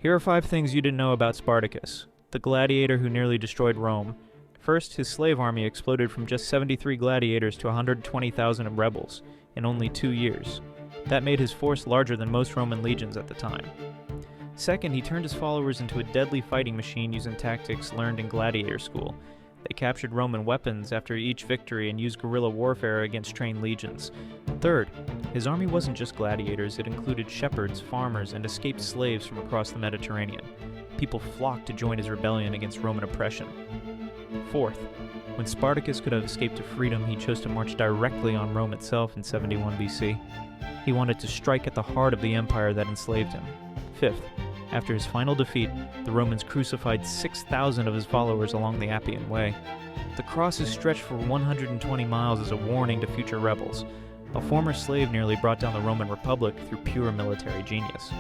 Here are 5 things you didn't know about Spartacus, the gladiator who nearly destroyed Rome. First, his slave army exploded from just 73 gladiators to 120,000 rebels in only 2 years. That made his force larger than most Roman legions at the time. Second, he turned his followers into a deadly fighting machine using tactics learned in gladiator school. They captured Roman weapons after each victory and used guerrilla warfare against trained legions. Third, his army wasn't just gladiators, it included shepherds, farmers, and escaped slaves from across the Mediterranean. People flocked to join his rebellion against Roman oppression. Fourth, when Spartacus could have escaped to freedom, he chose to march directly on Rome itself in 71 BC. He wanted to strike at the heart of the empire that enslaved him. Fifth, after his final defeat, the Romans crucified 6,000 of his followers along the Appian Way. The crosses stretched for 120 miles as a warning to future rebels. A former slave nearly brought down the Roman Republic through pure military genius.